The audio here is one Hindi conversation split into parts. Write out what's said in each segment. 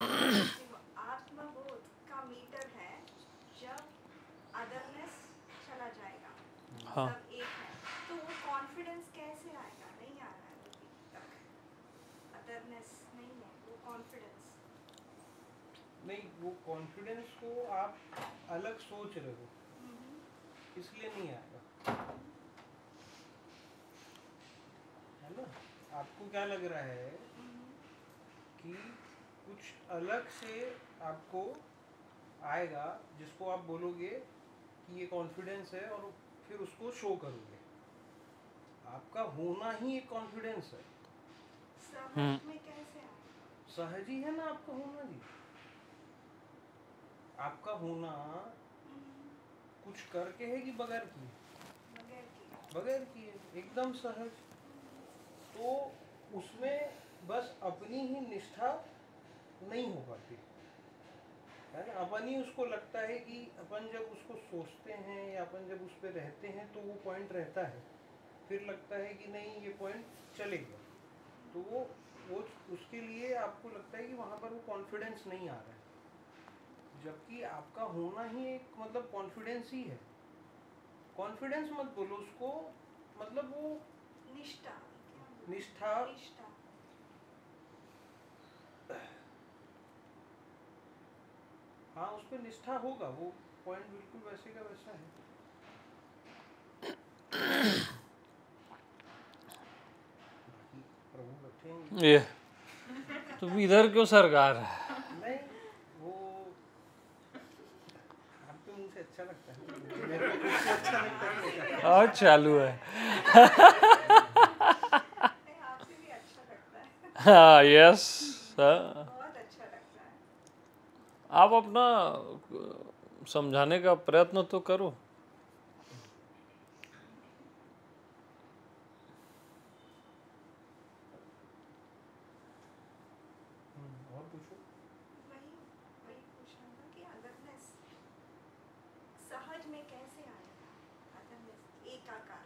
आत्मबोध का मीटर है जब अदरनेस चला जाएगा, हाँ सब एक है, तो वो कॉन्फिडेंस कैसे आएगा? नहीं आ रहा है अभी तक, अदरनेस नहीं है, वो कॉन्फिडेंस नहीं, वो कॉन्फिडेंस को आप अलग सोच रहे हो, इसलिए नहीं आएगा, है ना। आपको क्या लग रहा है कि कुछ अलग से आपको आएगा जिसको आप बोलोगे कि ये कॉन्फिडेंस है, और फिर उसको शो करोगे। आपका होना ही एक कॉन्फिडेंस है। सहज में कैसे आएगा? सहज ही है ना आपका होना जी। आपका होना कुछ करके है कि बगैर किए? बगैर किए, एकदम सहज। तो उसमें बस अपनी ही निष्ठा नहीं हो पाती, है ना। अपन ही उसको लगता है कि अपन जब उसको सोचते हैं या अपन जब उस पर रहते हैं तो वो पॉइंट रहता है, फिर लगता है कि नहीं ये पॉइंट चलेगा, तो वो उसके लिए आपको लगता है कि वहाँ पर वो कॉन्फिडेंस नहीं आ रहा है, जबकि आपका होना ही एक मतलब कॉन्फिडेंस ही है। कॉन्फिडेंस मत बोलो उसको, मतलब वो निष्ठा निष्ठा हाँ, उस पर निष्ठा होगा, वो पॉइंट बिल्कुल वैसे का वैसा है। प्रभु बैठे ये तुम इधर क्यों सरकार है? नहीं, वो आपके मुंह से अच्छा लगता है, मेरे को खुद से अच्छा लगता है। और चालू है। आपसे भी अच्छा लगता है। हाँ यस, बहुत अच्छा लगता है। आप अपना समझाने का प्रयत्न तो करो। और पूछो। वही पूछना था कि अदरनेस सहज में कैसे आएगा? अदरनेस एकाकार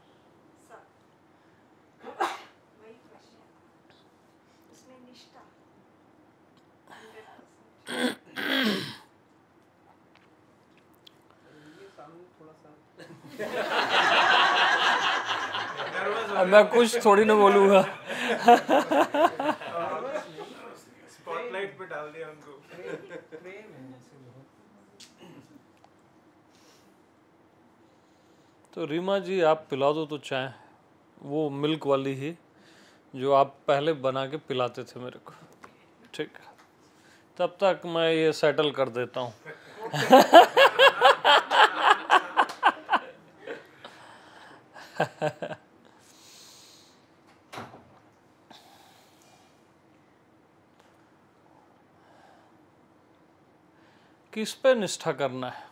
सब, वही क्वेश्चन, उसमें निष्ठा 100%। ये सामने थोड़ा सा अब मैं कुछ थोड़ी ना बोलूँगा। स्पॉटलाइट पे डाल दिया हमको। प्रेम है ऐसे बहुत। तो रीमा जी आप पिला दो तो चाय, वो मिल्क वाली ही जो आप पहले बना के पिलाते थे मेरे को, ठीक है। तब तक मैं ये सेटल कर देता हूँ। किस पे निष्ठा करना है?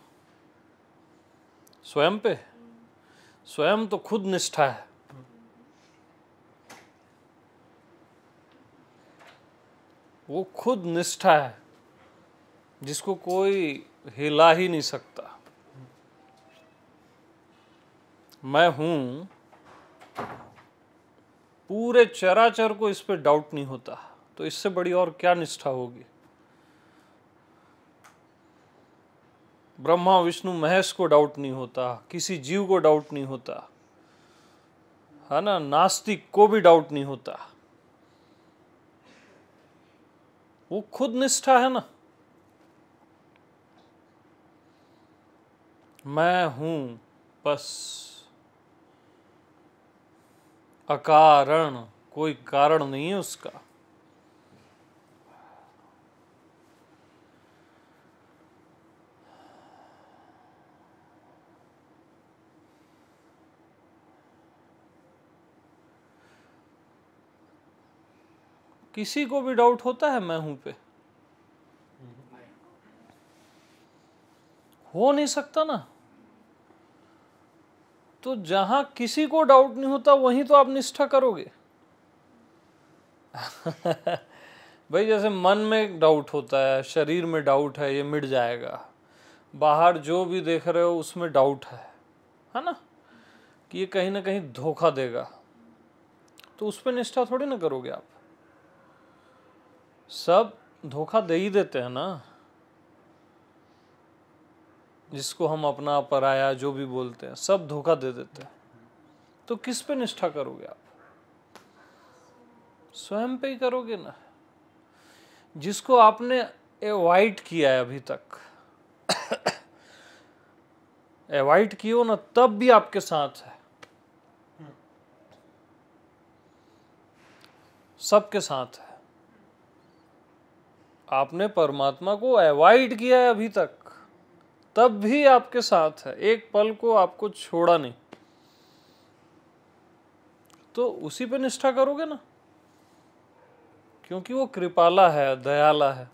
स्वयं पे? स्वयं तो खुद निष्ठा है। वो खुद निष्ठा है जिसको कोई हिला ही नहीं सकता। मैं हूं, पूरे चराचर को इस पे डाउट नहीं होता, तो इससे बड़ी और क्या निष्ठा होगी? ब्रह्मा विष्णु महेश को डाउट नहीं होता, किसी जीव को डाउट नहीं होता, है ना। नास्तिक को भी डाउट नहीं होता। वो खुद निष्ठा है ना। मैं हूं बस, अकारण, कोई कारण नहीं है उसका। किसी को भी डाउट होता है मैं हूं पे? हो नहीं सकता ना। तो जहां किसी को डाउट नहीं होता वहीं तो आप निष्ठा करोगे। भाई जैसे मन में डाउट होता है, शरीर में डाउट है, ये मिट जाएगा। बाहर जो भी देख रहे हो उसमें डाउट है ना, कि ये कहीं ना कहीं धोखा देगा, तो उस पर निष्ठा थोड़ी ना करोगे आप। सब धोखा दे ही देते हैं ना, जिसको हम अपना पराया जो भी बोलते हैं सब धोखा दे देते हैं। तो किस पे निष्ठा करोगे आप? स्वयं पे ही करोगे ना। जिसको आपने अवॉइड किया है अभी तक, अवॉइड कियो ना, तब भी आपके साथ है, सबके साथ है। आपने परमात्मा को अवॉइड किया है अभी तक, तब भी आपके साथ है, एक पल को आपको छोड़ा नहीं। तो उसी पे निष्ठा करोगे ना, क्योंकि वो कृपाला है, दयाला है।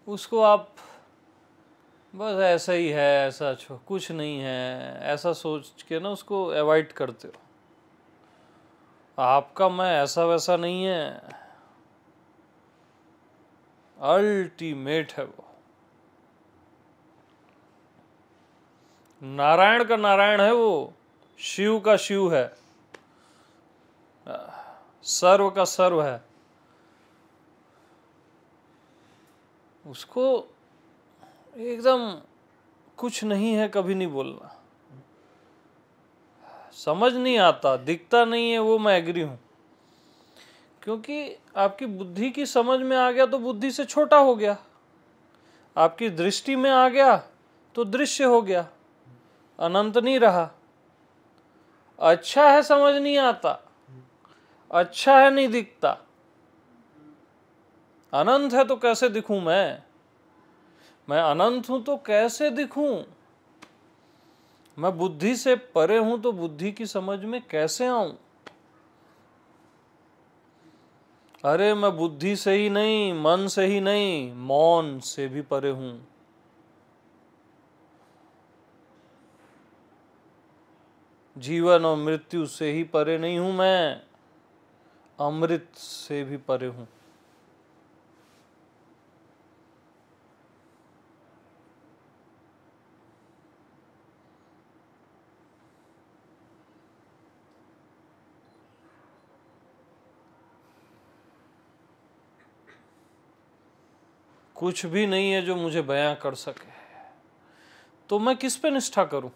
उसको आप बस ऐसा ही है, ऐसा कुछ नहीं है, ऐसा सोच के ना उसको अवॉइड करते हो। आपका मैं ऐसा वैसा नहीं है, अल्टीमेट है वो। नारायण का नारायण है वो, शिव का शिव है, सर्व का सर्व है। उसको एकदम कुछ नहीं है कभी नहीं बोलना। समझ नहीं आता, दिखता नहीं है, वो मैं एग्री हूं। क्योंकि आपकी बुद्धि की समझ में आ गया तो बुद्धि से छोटा हो गया, आपकी दृष्टि में आ गया तो दृश्य हो गया, अनंत नहीं रहा। अच्छा है समझ नहीं आता, अच्छा है नहीं दिखता, अनंत है तो कैसे दिखूं मैं अनंत हूं तो कैसे दिखूं? मैं बुद्धि से परे हूं तो बुद्धि की समझ में कैसे आऊं? अरे मैं बुद्धि से ही नहीं, मन से ही नहीं, मौन से भी परे हूं। जीवन और मृत्यु से ही परे नहीं हूं मैं, अमृत से भी परे हूं। कुछ भी नहीं है जो मुझे बयां कर सके। तो मैं किस पे निष्ठा करूं?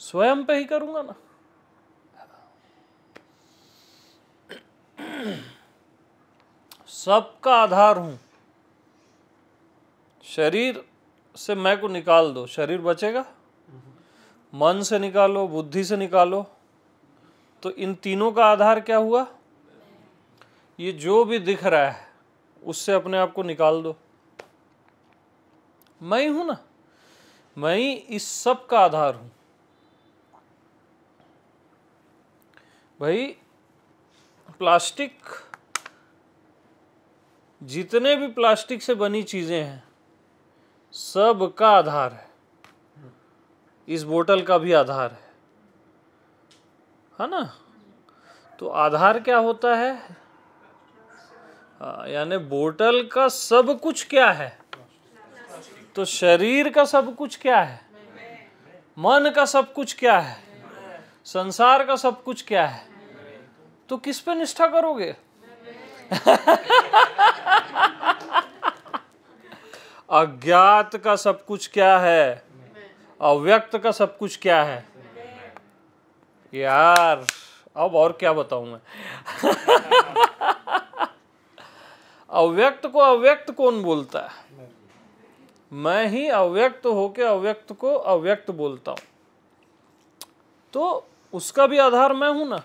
स्वयं पे ही करूंगा ना। सबका आधार हूं। शरीर से मैं को निकाल दो, शरीर बचेगा? मन से निकालो, बुद्धि से निकालो, तो इन तीनों का आधार क्या हुआ? ये जो भी दिख रहा है उससे अपने आप को निकाल दो। मैं ही हूं ना, मैं ही इस सब का आधार हूं। भाई प्लास्टिक, जितने भी प्लास्टिक से बनी चीजें हैं सब का आधार है। इस बोतल का भी आधार है ना? तो आधार क्या होता है? यानी बोतल का सब कुछ क्या है? तो शरीर का सब कुछ क्या है? मन का सब कुछ क्या है? संसार का सब कुछ क्या है? तो किस पे निष्ठा करोगे? अज्ञात का सब कुछ क्या है? अव्यक्त का सब कुछ क्या है? यार अब और क्या बताऊं मैं? अव्यक्त को अव्यक्त कौन बोलता है? मैं ही अव्यक्त होके अव्यक्त को अव्यक्त बोलता हूं। तो उसका भी आधार मैं हूं ना।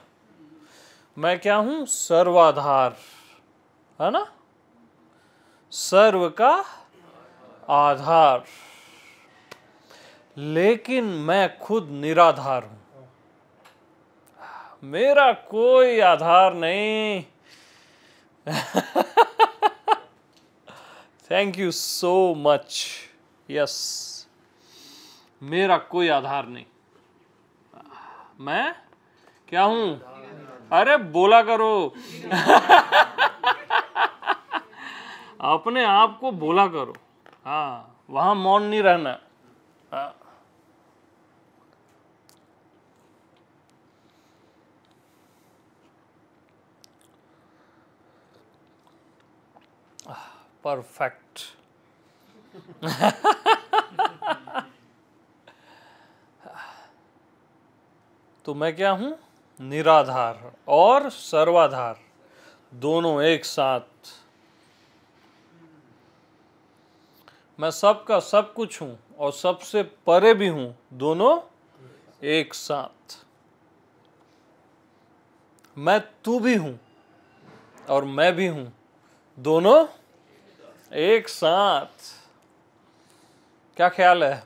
मैं क्या हूं? सर्वाधार, है ना? सर्व का आधार। लेकिन मैं खुद निराधार हूं, मेरा कोई आधार नहीं। Thank you so much. Yes, मेरा कोई आधार नहीं। मैं क्या हूं? अरे बोला करो। अपने आप को बोला करो। हाँ, वहां मौन नहीं रहना। हाँ। परफेक्ट। तो मैं क्या हूं? निराधार और सर्वाधार, दोनों एक साथ। मैं सबका सब कुछ हूं और सबसे परे भी हूं, दोनों एक साथ। मैं तू भी हूं और मैं भी हूं, दोनों एक साथ। क्या ख्याल है?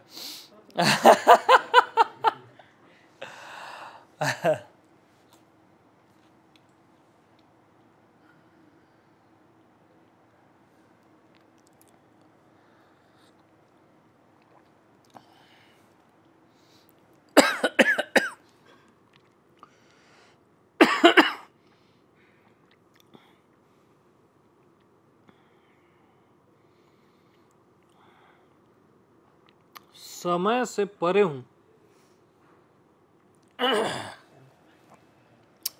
समय से परे हूं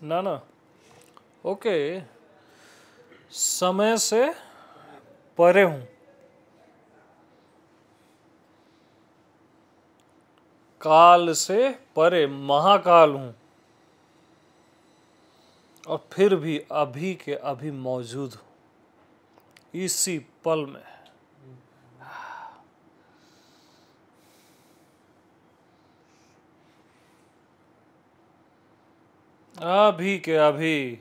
ना, ओके। समय से परे हूं, काल से परे, महाकाल हूं, और फिर भी अभी के अभी मौजूद हूं, इसी पल में। अभी के अभी।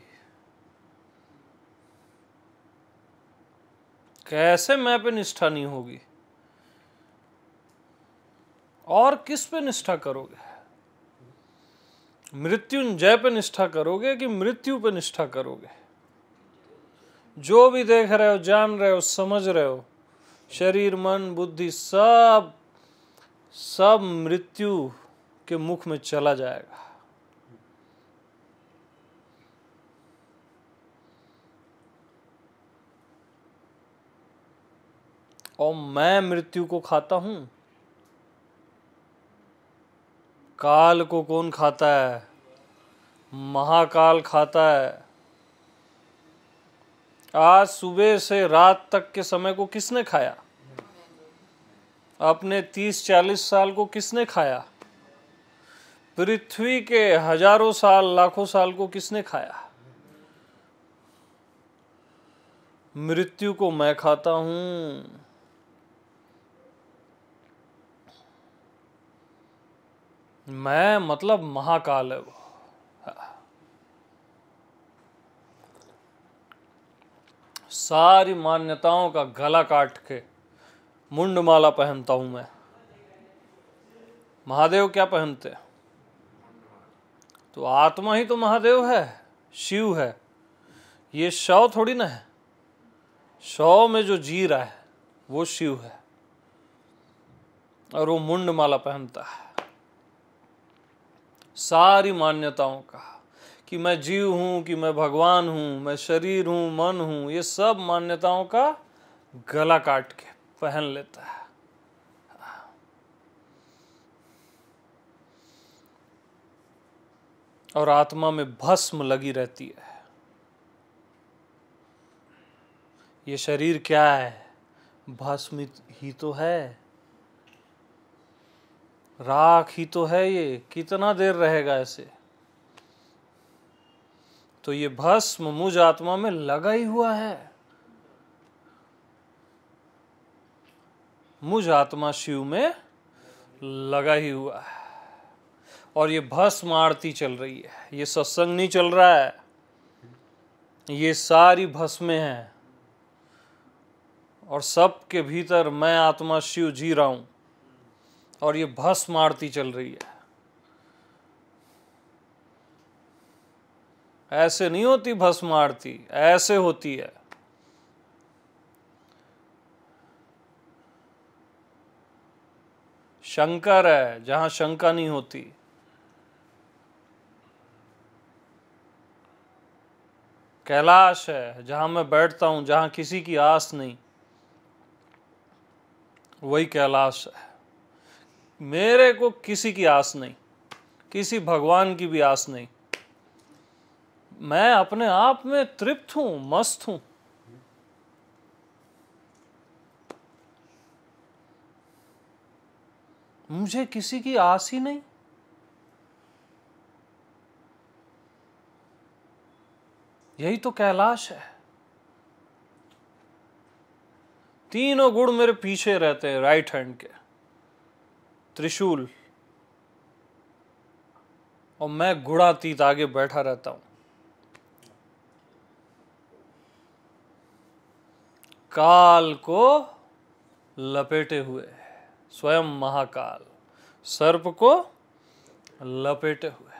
कैसे मैं पे निष्ठा नहीं होगी? और किस पे निष्ठा करोगे? मृत्युंजय पे निष्ठा करोगे कि मृत्यु पे निष्ठा करोगे? जो भी देख रहे हो, जान रहे हो, समझ रहे हो, शरीर, मन, बुद्धि, सब मृत्यु के मुख में चला जाएगा। और मैं मृत्यु को खाता हूं। काल को कौन खाता है? महाकाल खाता है। आज सुबह से रात तक के समय को किसने खाया? अपने 30-40 साल को किसने खाया? पृथ्वी के हजारों साल, लाखों साल को किसने खाया? मृत्यु को मैं खाता हूं। मैं मतलब महाकाल है वो। सारी मान्यताओं का गला काट के मुंडमाला पहनता हूं मैं। महादेव क्या पहनते हैं? तो आत्मा ही तो महादेव है, शिव है। ये शव थोड़ी ना है। शव में जो जी रहा है वो शिव है, और वो मुंडमाला पहनता है सारी मान्यताओं का, कि मैं जीव हूं, कि मैं भगवान हूं, मैं शरीर हूं, मन हूं। ये सब मान्यताओं का गला काट के पहन लेता है। और आत्मा में भस्म लगी रहती है। ये शरीर क्या है? भस्म ही तो है, राख ही तो है। ये कितना देर रहेगा ऐसे? तो ये भस्म मुझ आत्मा में लगा ही हुआ है। मुझ आत्मा शिव में लगा ही हुआ है। और ये भस्म आरती चल रही है। ये सत्संग नहीं चल रहा है। ये सारी भस्में हैं, और सबके भीतर मैं आत्मा शिव जी रहा हूं, और ये भस्म आरती चल रही है। ऐसे नहीं होती भस्म आरती, ऐसे होती है। शंकर है जहां शंका नहीं होती। कैलाश है जहां मैं बैठता हूं, जहां किसी की आस नहीं, वही कैलाश है। मेरे को किसी की आस नहीं, किसी भगवान की भी आस नहीं। मैं अपने आप में तृप्त हूं, मस्त हूं। मुझे किसी की आस ही नहीं। यही तो कैलाश है। तीनों गुण मेरे पीछे रहते हैं, राइट हैंड के, त्रिशूल, और मैं गुणातीत आगे बैठा रहता हूं। काल को लपेटे हुए, स्वयं महाकाल सर्प को लपेटे हुए।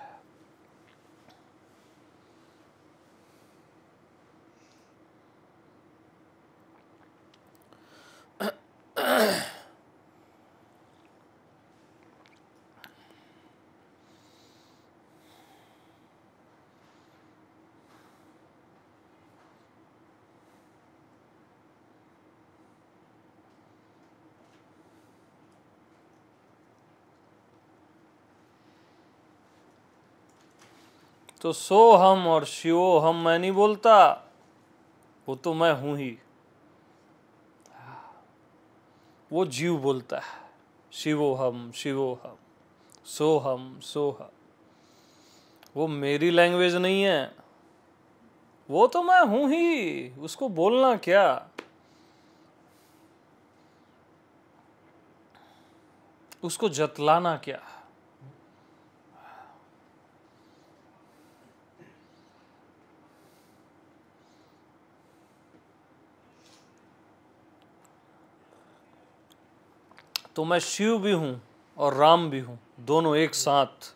तो सो हम और शिवो हम मैं नहीं बोलता, वो तो मैं हूं ही। वो जीव बोलता है, शिवो हम सो हम। वो मेरी लैंग्वेज नहीं है, वो तो मैं हूं ही। उसको बोलना क्या? उसको जतलाना क्या? तो मैं शिव भी हूं और राम भी हूं, दोनों एक साथ।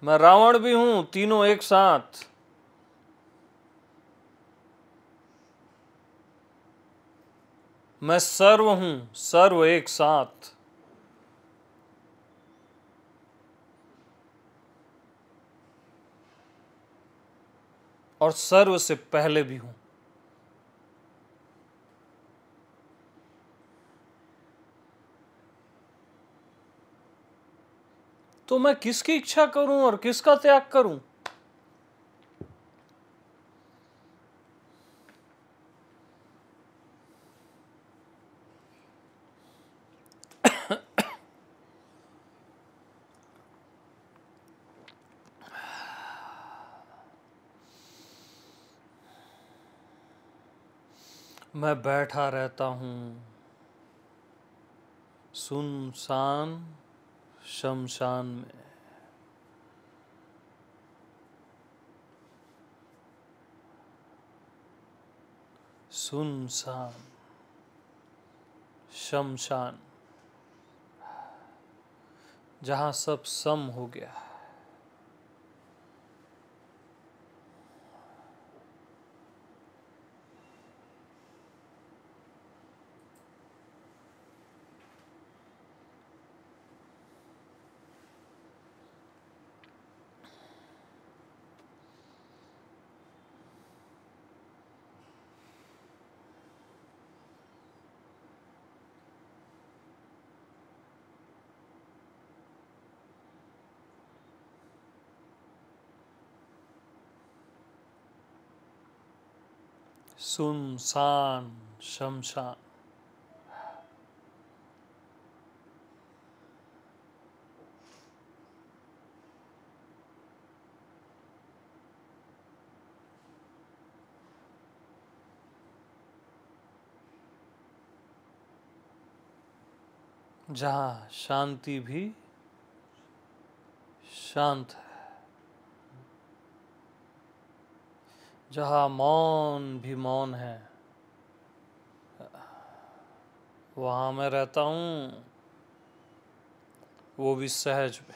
मैं रावण भी हूं, तीनों एक साथ। मैं सर्व हूं, सर्व एक साथ। और सर्व से पहले भी हूं। तो मैं किसकी इच्छा करूं और किसका त्याग करूं? मैं बैठा रहता हूं सुनसान शमशान में। सुनसान शमशान, जहां सब सम हो गया। सुनसान शमशान, जहां शांति भी शांत है, जहां मौन भी मौन है, वहां मैं रहता हूं, वो भी सहज में।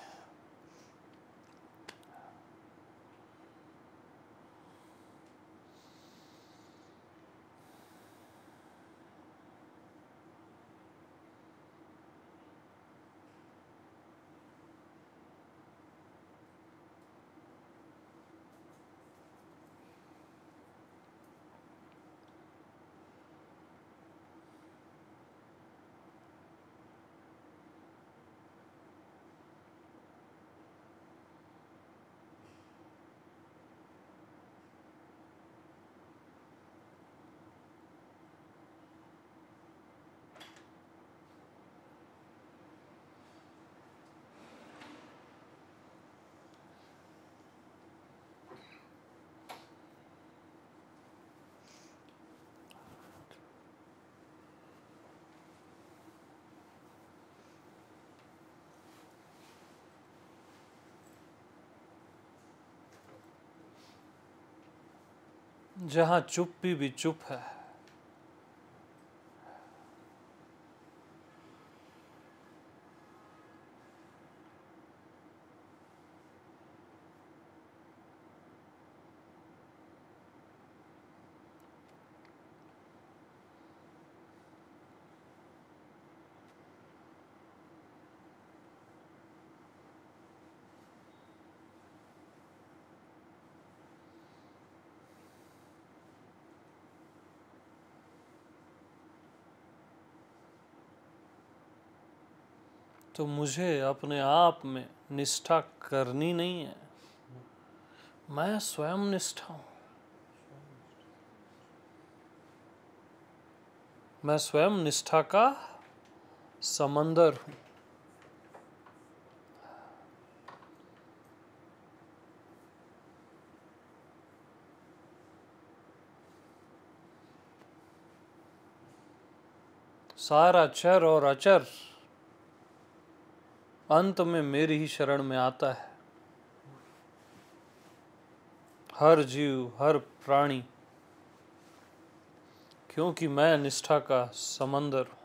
जहाँ चुप्पी भी चुप है। तो मुझे अपने आप में निष्ठा करनी नहीं है, मैं स्वयं निष्ठा हूं। मैं स्वयं निष्ठा का समंदर हूं। सारा चर और अचर अंत में मेरी ही शरण में आता है। हर जीव, हर प्राणी, क्योंकि मैं निष्ठा का समंदर हूं।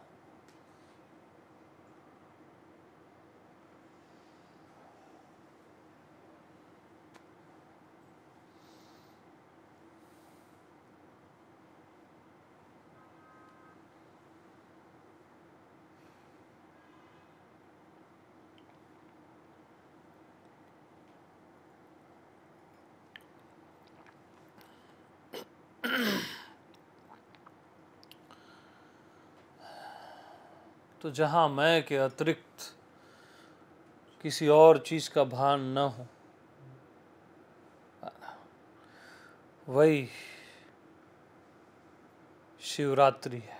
तो जहां मैं के अतिरिक्त किसी और चीज का भान न हो, वही शिवरात्रि है।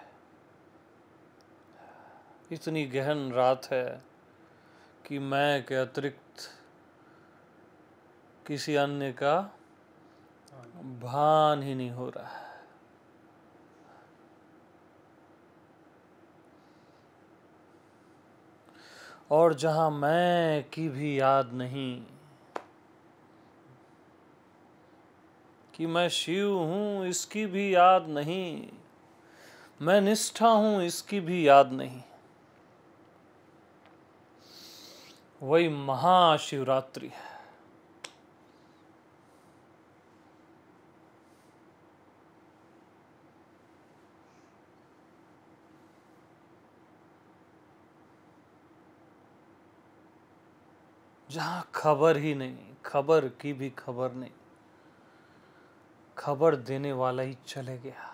इतनी गहन रात है कि मैं के अतिरिक्त किसी अन्य का भान ही नहीं हो रहा है। और जहां मैं की भी याद नहीं कि मैं शिव हूं, इसकी भी याद नहीं, मैं निष्ठा हूं, इसकी भी याद नहीं, वही महाशिवरात्रि है। जहां खबर ही नहीं, खबर की भी खबर नहीं, खबर देने वाला ही चले गया।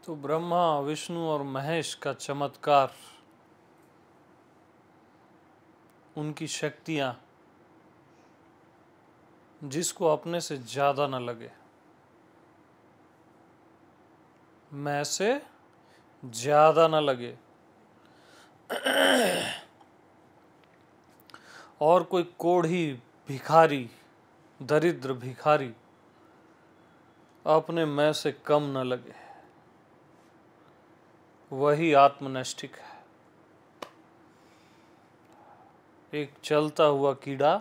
तो ब्रह्मा विष्णु और महेश का चमत्कार, उनकी शक्तियां जिसको अपने से ज्यादा न लगे, मैं से ज्यादा न लगे, और कोई कोढ़ी भिखारी, दरिद्र भिखारी अपने मैं से कम न लगे, वही आत्मनैष्ठिक है। एक चलता हुआ कीड़ा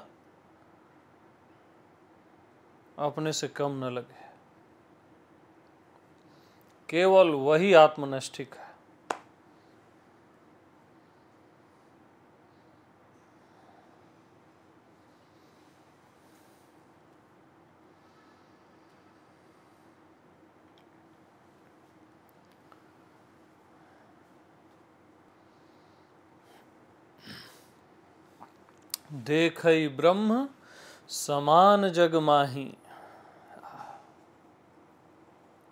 अपने से कम न लगे, केवल वही आत्मनैष्ठिक है। देखई ब्रह्म समान जग माही,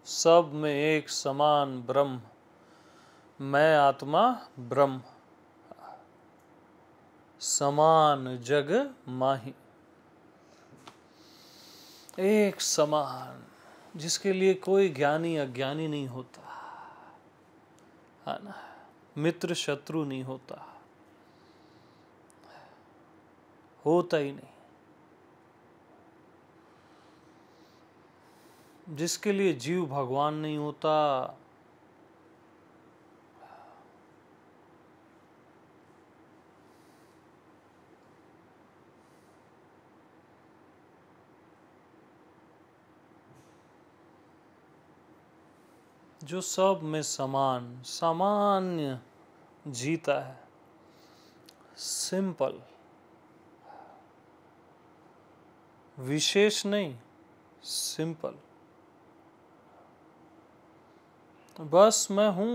सब में एक समान ब्रह्म, मैं आत्मा ब्रह्म, समान जग माही। एक समान, जिसके लिए कोई ज्ञानी अज्ञानी नहीं होता, है ना, मित्र शत्रु नहीं होता, होता ही नहीं, जिसके लिए जीव भगवान नहीं होता, जो सब में समान सामान्य जीता है, सिंपल, विशेष नहीं, सिंपल, बस मैं हूं,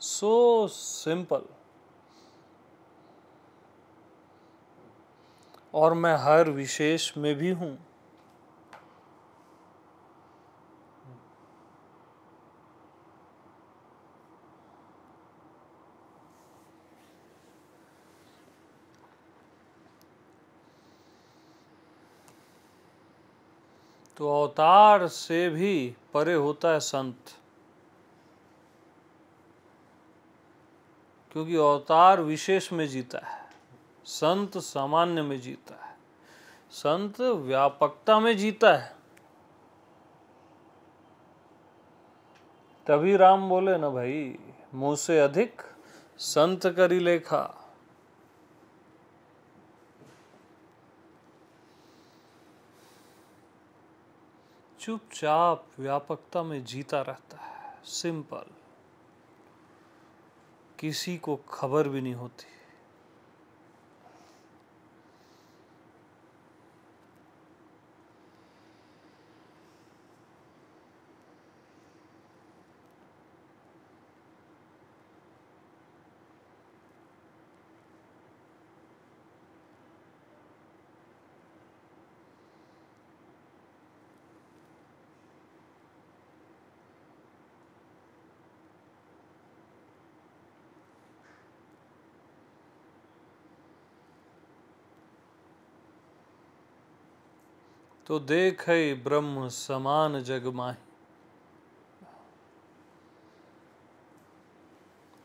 सो सिंपल, और मैं हर विशेष में भी हूं। तो अवतार से भी परे होता है संत, क्योंकि अवतार विशेष में जीता है, संत सामान्य में जीता है, संत व्यापकता में जीता है। तभी राम बोले ना भाई, मुँह से अधिक संत करी लेखा। चुपचाप व्यापकता में जीता रहता है, सिंपल, किसी को खबर भी नहीं होती। तो देखै ब्रह्म समान जग माही,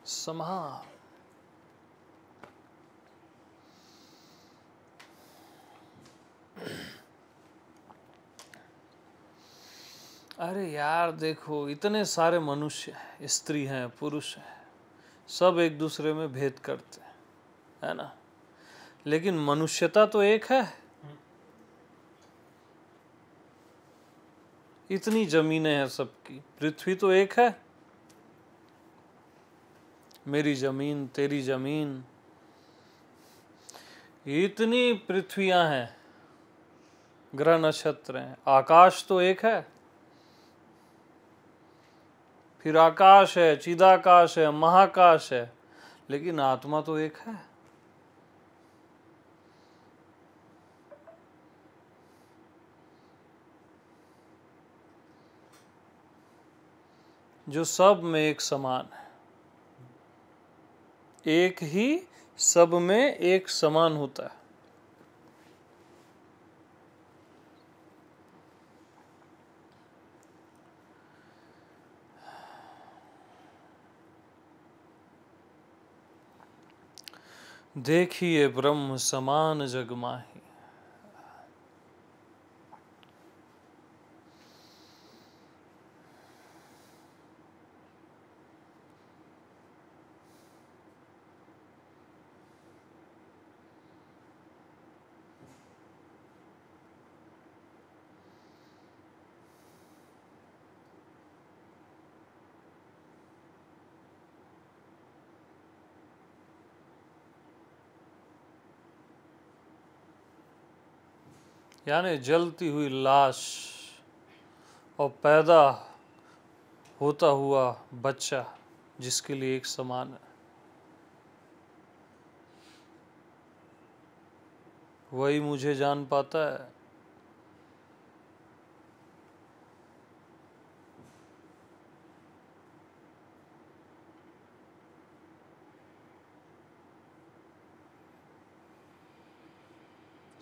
समान, अरे यार देखो, इतने सारे मनुष्य हैं, स्त्री हैं, पुरुष हैं, सब एक दूसरे में भेद करते हैं, है ना, लेकिन मनुष्यता तो एक है। इतनी जमीनें हैं सबकी, पृथ्वी तो एक है, मेरी जमीन तेरी जमीन, इतनी पृथ्वियां हैं, ग्रह नक्षत्र हैं, आकाश तो एक है, फिर आकाश है, चिदाकाश है, महाकाश है, लेकिन आत्मा तो एक है। जो सब में एक समान है, एक ही सब में एक समान होता है। देखिए ब्रह्म समान जग माही। यानी जलती हुई लाश और पैदा होता हुआ बच्चा जिसके लिए एक समान है, वही मुझे जान पाता है।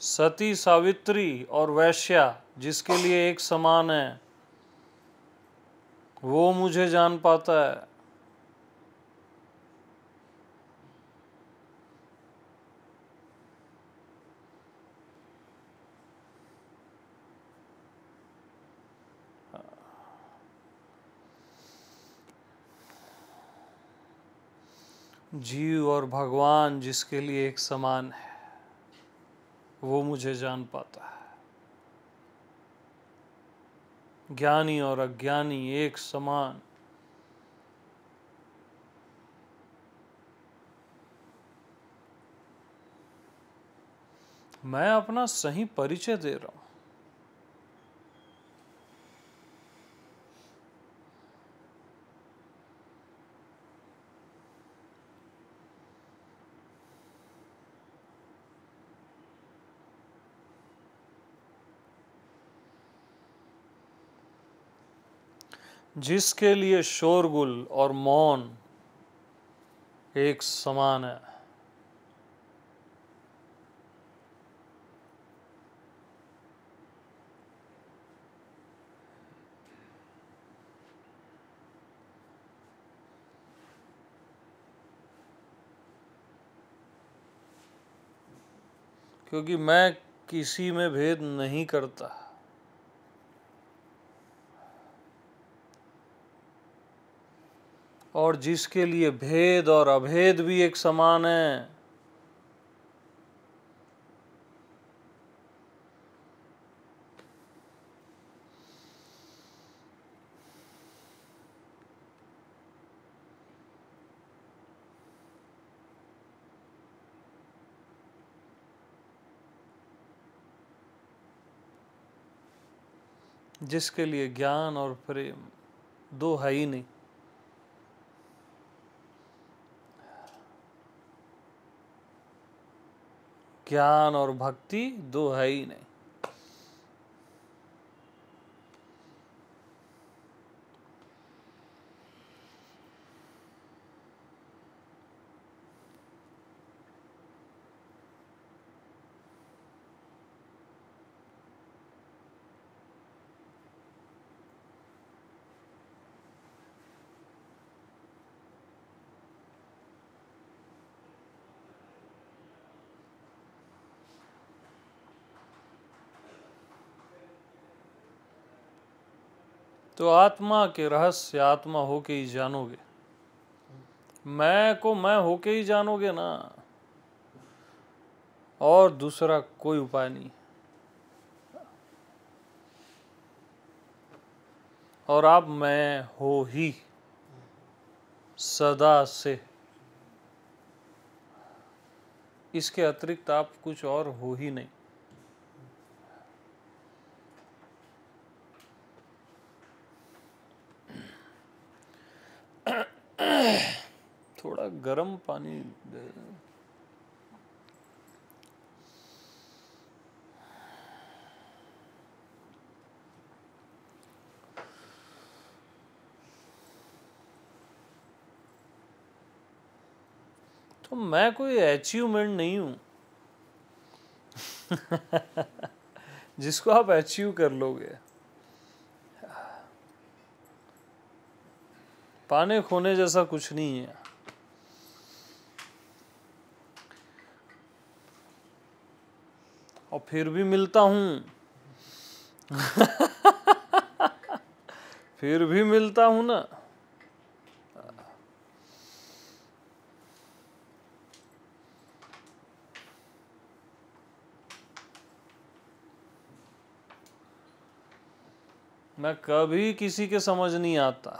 सती सावित्री और वैश्या जिसके लिए एक समान है, वो मुझे जान पाता है। जीव और भगवान जिसके लिए एक समान है, वो मुझे जान पाता है। ज्ञानी और अज्ञानी एक समान, मैं अपना सही परिचय दे रहा हूं। जिसके लिए शोरगुल और मौन एक समान है, क्योंकि मैं किसी में भेद नहीं करता। और जिसके लिए भेद और अभेद भी एक समान है, जिसके लिए ज्ञान और प्रेम दो है ही नहीं, ज्ञान और भक्ति दो है ही नहीं। तो आत्मा के रहस्य आत्मा होके ही जानोगे, मैं को मैं होके ही जानोगे ना, और दूसरा कोई उपाय नहीं। और आप मैं हो ही सदा से, इसके अतिरिक्त आप कुछ और हो ही नहीं। थोड़ा गर्म पानी दे। तो मैं कोई अचीवमेंट नहीं हूं जिसको आप अचीव कर लोगे। पाने खोने जैसा कुछ नहीं है। और फिर भी मिलता हूं फिर भी मिलता हूं ना। मैं कभी किसी के समझ नहीं आता,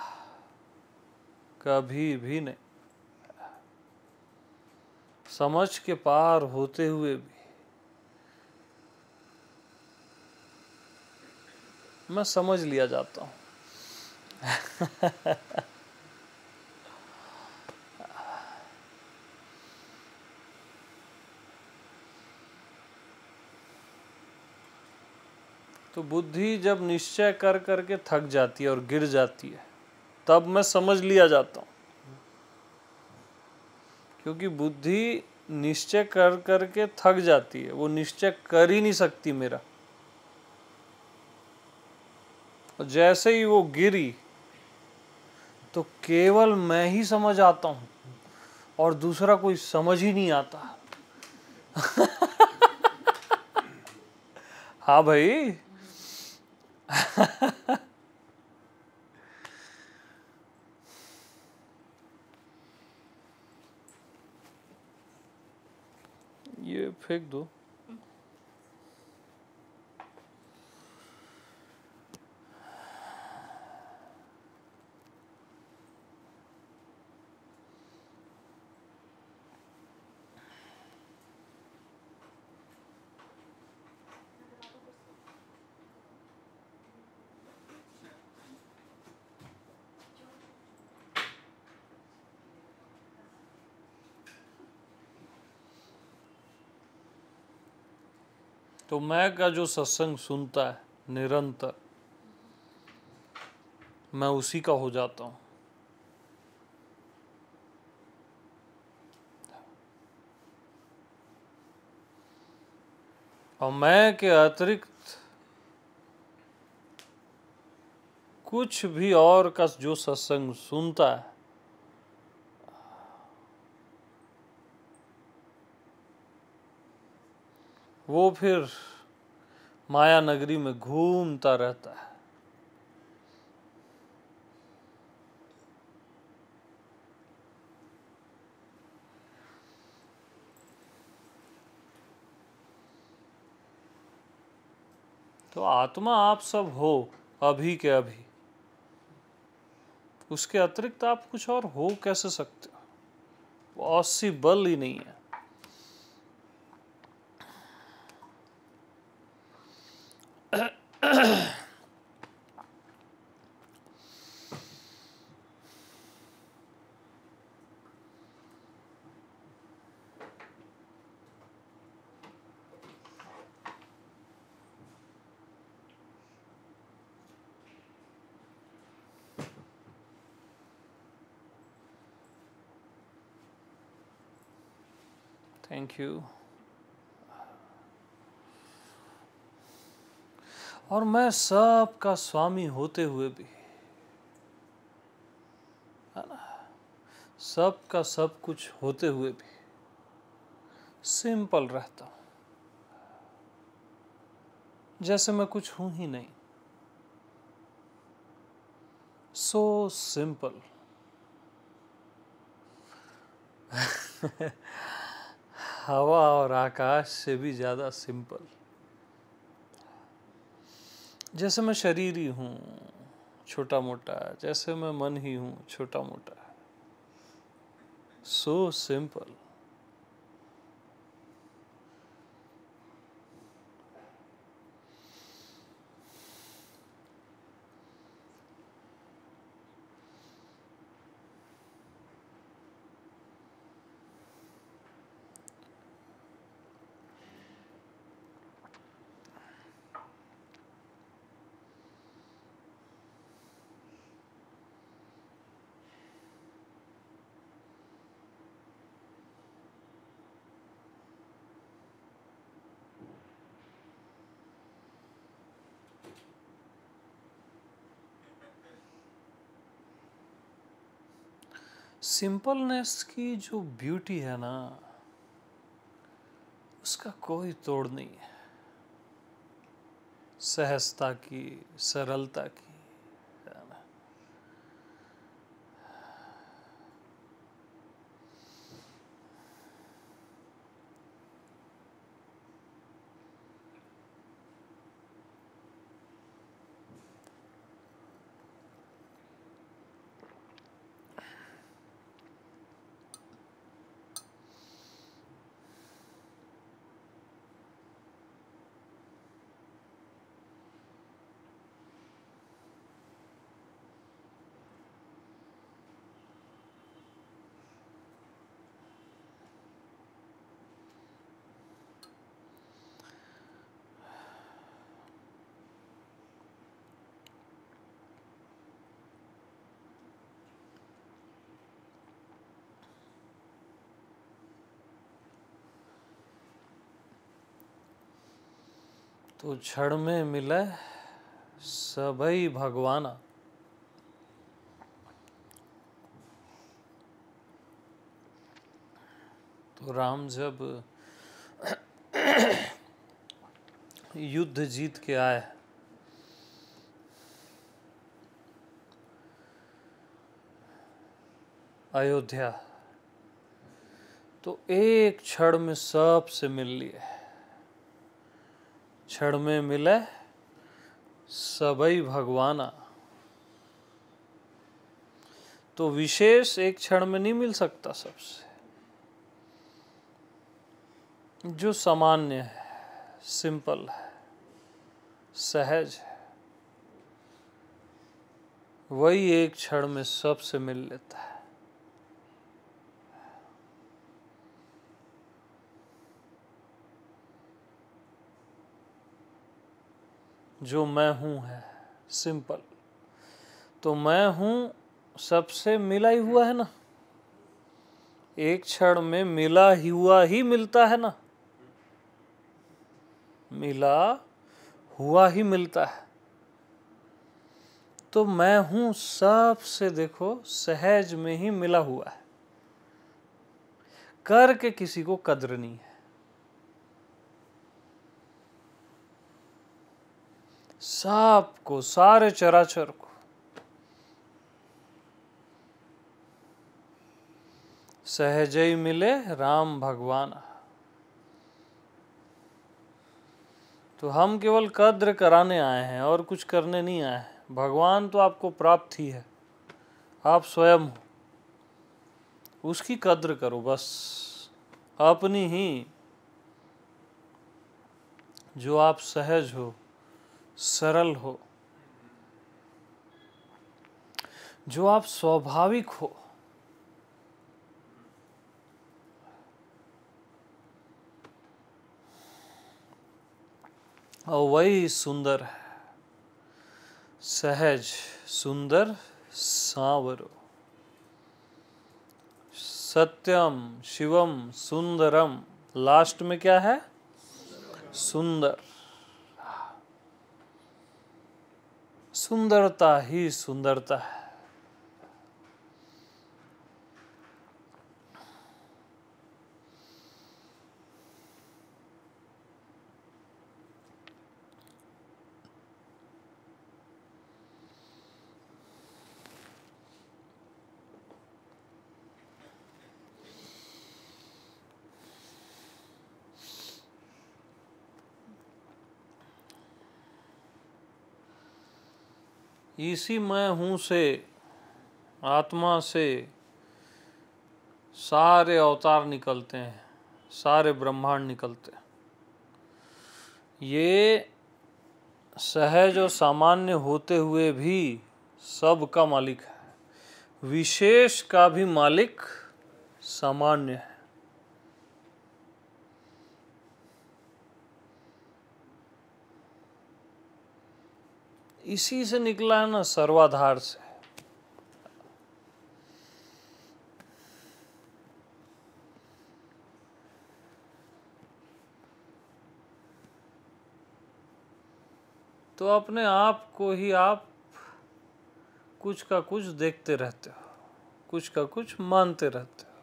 कभी भी नहीं। समझ के पार होते हुए भी मैं समझ लिया जाता हूं। तो बुद्धि जब निश्चय कर करके थक जाती है और गिर जाती है, तब मैं समझ लिया जाता हूं। क्योंकि बुद्धि निश्चय कर करके थक जाती है, वो निश्चय कर ही नहीं सकती मेरा। और जैसे ही वो गिरी तो केवल मैं ही समझ आता हूं और दूसरा कोई समझ ही नहीं आता। हाँ भाई। ये फेंक दो। तो मैं का जो सत्संग सुनता है निरंतर, मैं उसी का हो जाता हूं। और मैं के अतिरिक्त कुछ भी और का जो सत्संग सुनता है, वो फिर माया नगरी में घूमता रहता है। तो आत्मा आप सब हो अभी के अभी, उसके अतिरिक्त आप कुछ और हो कैसे सकते हो? पॉसिबल ही नहीं है। Thank you. और मैं सब का स्वामी होते हुए भी, है ना, सब का सब कुछ होते हुए भी सिंपल रहता हूं, जैसे मैं कुछ हूं ही नहीं। So simple. हवा और आकाश से भी ज्यादा सिंपल। जैसे मैं शरीर ही हूं छोटा मोटा, जैसे मैं मन ही हूं छोटा मोटा। So simple. सिंपलनेस की जो ब्यूटी है ना, उसका कोई तोड़ नहीं है। सहजता की, सरलता की, है ना। तो क्षण में मिले सबई भगवाना। तो राम जब युद्ध जीत के आए, अयोध्या, तो एक क्षण में सबसे मिल लिए। क्षण में मिले सबई भगवाना। तो विशेष एक क्षण में नहीं मिल सकता सबसे। जो सामान्य है, सिंपल है, सहज है, वही एक क्षण में सबसे मिल लेता है। जो मैं हूं है सिंपल। तो मैं हूं सबसे मिला ही हुआ है ना। एक क्षण में मिला ही हुआ ही मिलता है ना। मिला हुआ ही मिलता है। तो मैं हूं सबसे, देखो, सहज में ही मिला हुआ है। करके किसी को कद्र नहीं है। सबको, सारे चराचर को सहज ही मिले राम भगवान। तो हम केवल कद्र कराने आए हैं और कुछ करने नहीं आए हैं। भगवान तो आपको प्राप्त ही है, आप स्वयं हो। उसकी कद्र करो बस, अपनी ही। जो आप सहज हो, सरल हो, जो आप स्वाभाविक हो, और वही सुंदर है। सहज, सुंदर, सांवरो। सत्यम, शिवम, सुंदरम। लास्ट में क्या है? सुंदर। सुंदरता ही सुंदरता है। इसी मैं हूं से, आत्मा से सारे अवतार निकलते हैं, सारे ब्रह्मांड निकलते हैं। ये सहज और सामान्य होते हुए भी सब का मालिक है। विशेष का भी मालिक सामान्य है। इसी से निकला है ना, सर्वाधार से। तो अपने आप को ही आप कुछ का कुछ देखते रहते हो। कुछ का कुछ मानते रहते हो।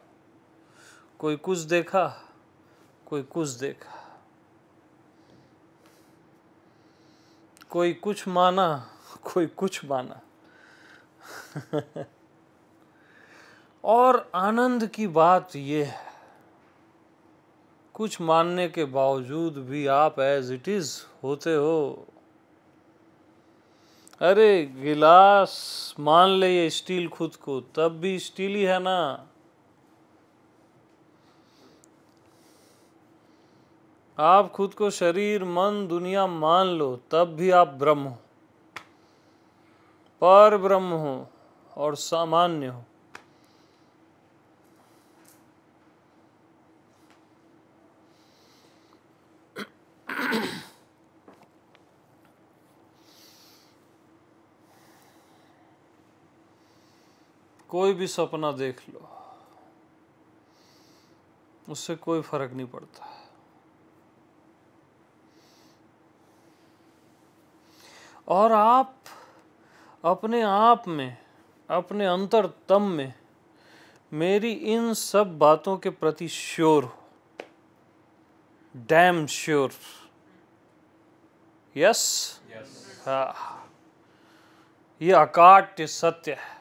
कोई कुछ देखा, कोई कुछ देखा, कोई कुछ माना, कोई कुछ माना। और आनंद की बात ये है, कुछ मानने के बावजूद भी आप एज इट इज होते हो। अरे गिलास मान ले ये स्टील खुद को, तब भी स्टील ही है ना। आप खुद को शरीर मन दुनिया मान लो, तब भी आप ब्रह्म हो, पर ब्रह्म हो और सामान्य हो। कोई भी सपना देख लो, उससे कोई फर्क नहीं पड़ता। और आप अपने आप में, अपने अंतरतम में मेरी इन सब बातों के प्रति श्योर हो, डैम श्योर। यस, हाँ, ये अकाट्य सत्य है।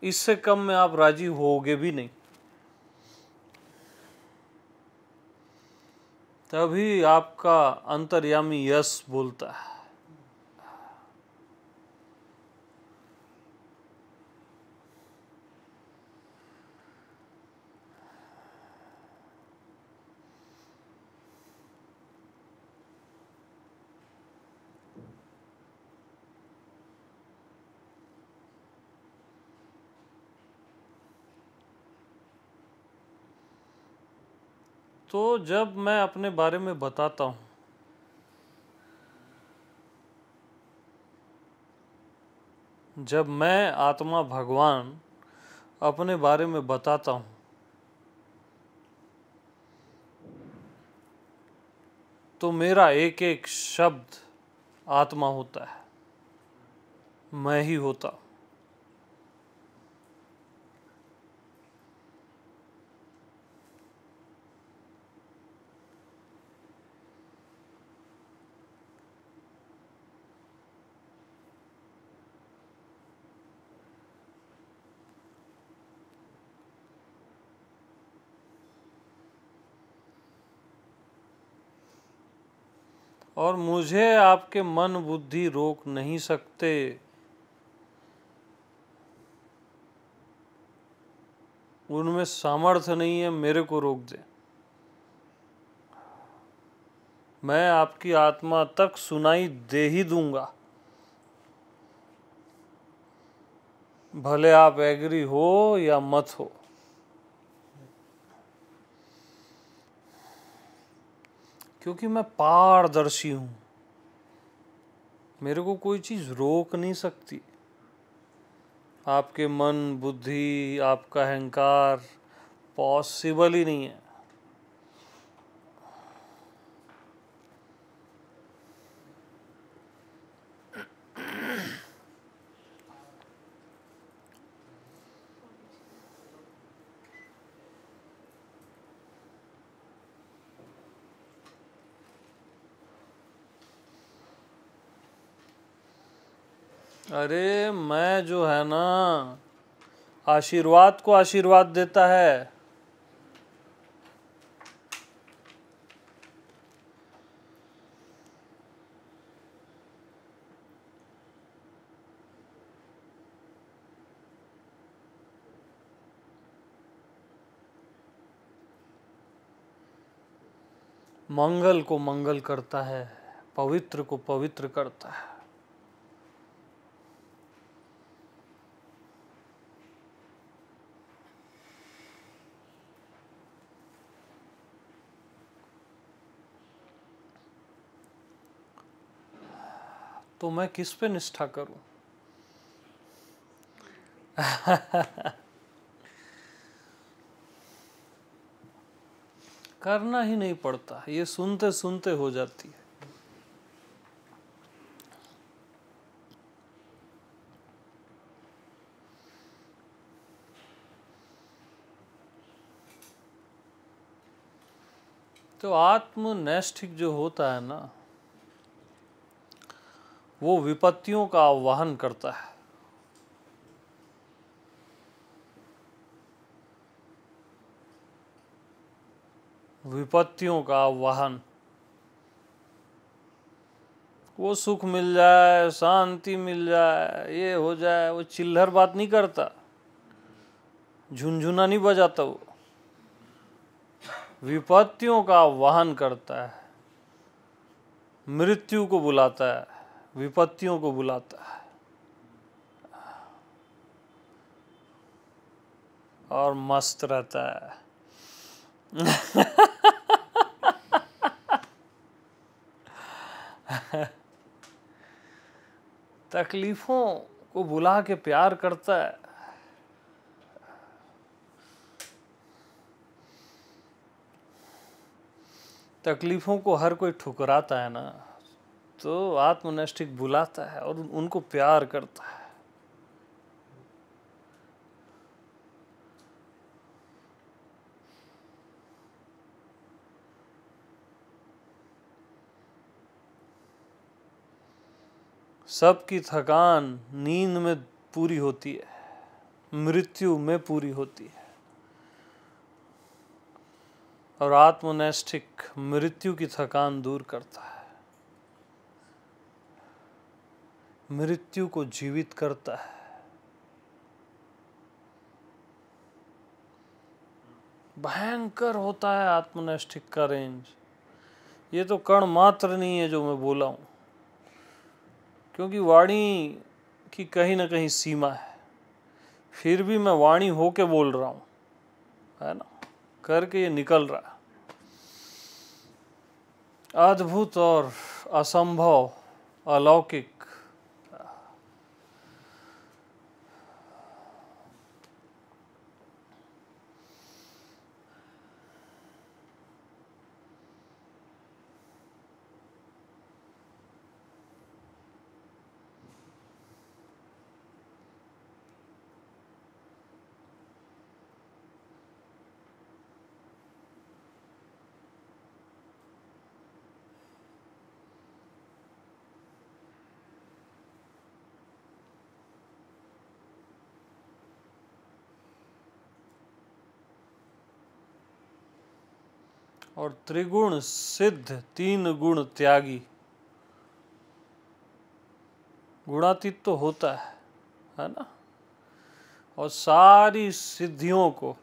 इससे कम में आप राजी होगे भी नहीं। तभी आपका अंतर्यामी यस बोलता है। तो जब मैं अपने बारे में बताता हूँ, जब मैं आत्मा भगवान अपने बारे में बताता हूँ, तो मेरा एक एक शब्द आत्मा होता है, मैं ही होता हूँ। और मुझे आपके मन बुद्धि रोक नहीं सकते। उनमें सामर्थ्य नहीं है मेरे को रोक दे। मैं आपकी आत्मा तक सुनाई दे ही दूंगा, भले आप एग्री हो या मत हो। क्योंकि मैं पारदर्शी हूं, मेरे को कोई चीज रोक नहीं सकती। आपके मन बुद्धि, आपका अहंकार पॉसिबल ही नहीं है। अरे मैं जो है ना, आशीर्वाद को आशीर्वाद देता है। मंगल को मंगल करता है, पवित्र को पवित्र करता है। तो मैं किस पे निष्ठा करूं? करना ही नहीं पड़ता, ये सुनते सुनते हो जाती है। तो आत्मनैष्ठिक जो होता है ना, वो विपत्तियों का आह्वान करता है। विपत्तियों का आह्वान, वो सुख मिल जाए, शांति मिल जाए, ये हो जाए, वो चिल्लर बात नहीं करता, झुनझुना नहीं बजाता। वो विपत्तियों का आह्वान करता है, मृत्यु को बुलाता है, विपत्तियों को बुलाता है, और मस्त रहता है। तकलीफों को बुला के प्यार करता है। तकलीफों को हर कोई ठुकराता है ना, तो आत्मनैष्ठिक बुलाता है और उनको प्यार करता है। सबकी थकान नींद में पूरी होती है, मृत्यु में पूरी होती है, और आत्मनैष्ठिक मृत्यु की थकान दूर करता है, मृत्यु को जीवित करता है। भयंकर होता है आत्मनैष्ठिक का रेंज। ये तो कण मात्र नहीं है जो मैं बोला हूं, क्योंकि वाणी की कहीं ना कहीं सीमा है, फिर भी मैं वाणी होके बोल रहा हूं, है ना, करके ये निकल रहा है। अद्भुत और असंभव, अलौकिक, और त्रिगुण सिद्ध, तीन गुण त्यागी। गुणातीत तो होता है ना, और सारी सिद्धियों को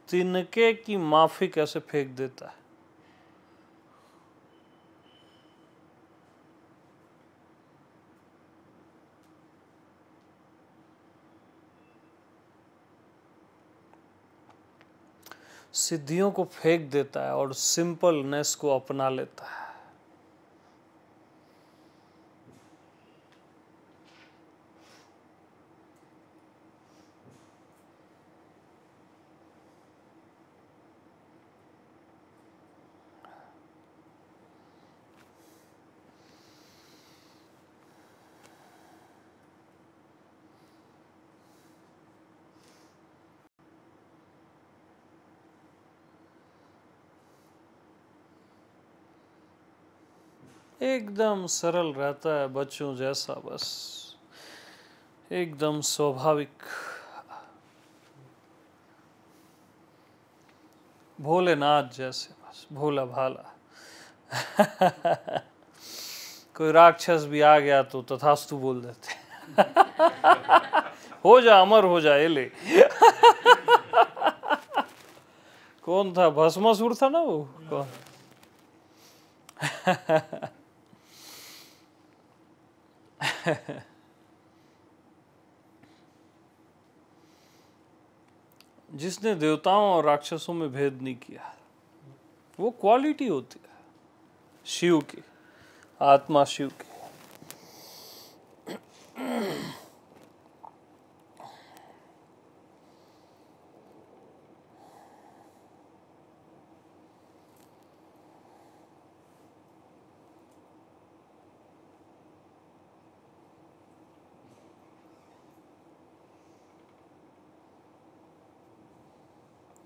तिनके की माफिक ऐसे फेंक देता है। सिद्धियों को फेंक देता है और सिंपलनेस को अपना लेता है। एकदम सरल रहता है, बच्चों जैसा, बस एकदम स्वाभाविक, भोलेनाथ जैसे, बस भोला भाला। कोई राक्षस भी आ गया तो तथास्तु बोल देते। हो जा, अमर हो जा, ये ले। कौन था, भस्मासुर था ना वो, कौन? जिसने देवताओं और राक्षसों में भेद नहीं किया, वो क्वालिटी होती है शिव की, आत्मा शिव की।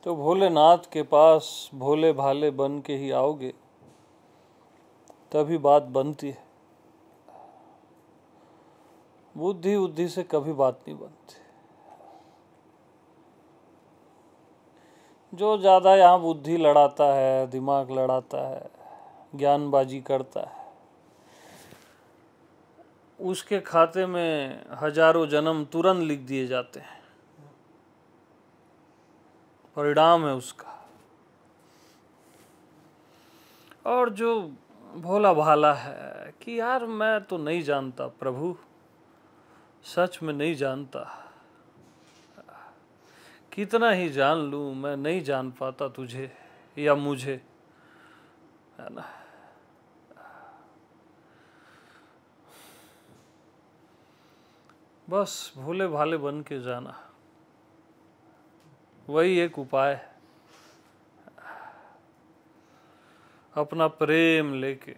तो भोलेनाथ के पास भोले भाले बन के ही आओगे, तभी बात बनती है। बुद्धि बुद्धि से कभी बात नहीं बनती। जो ज़्यादा यहाँ बुद्धि लड़ाता है, दिमाग लड़ाता है, ज्ञानबाजी करता है, उसके खाते में हजारों जन्म तुरंत लिख दिए जाते हैं। परिणाम है उसका। और जो भोला भाला है कि यार मैं तो नहीं जानता प्रभु, सच में नहीं जानता, कितना ही जान लूं मैं नहीं जान पाता तुझे या मुझे, है ना। बस भोले भाले बन के जाना, वही एक उपाय है। अपना प्रेम लेके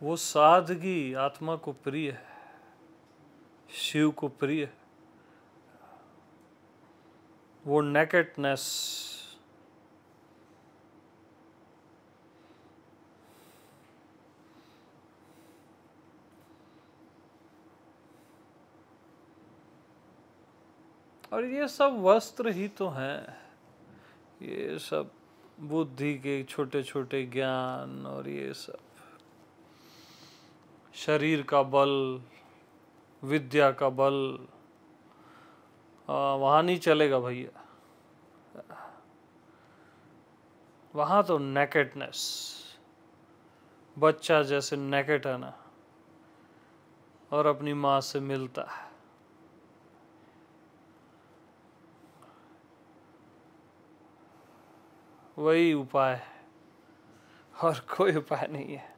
वो सादगी आत्मा को प्रिय है, शिव को प्रिय है। वो नेकेडनेस, और ये सब वस्त्र ही तो हैं, ये सब बुद्धि के छोटे छोटे ज्ञान, और ये सब शरीर का बल, विद्या का बल, वहाँ नहीं चलेगा भैया। वहाँ तो नेकेडनेस, बच्चा जैसे नेकेड है ना, और अपनी माँ से मिलता है। वही उपाय है, और कोई उपाय नहीं है।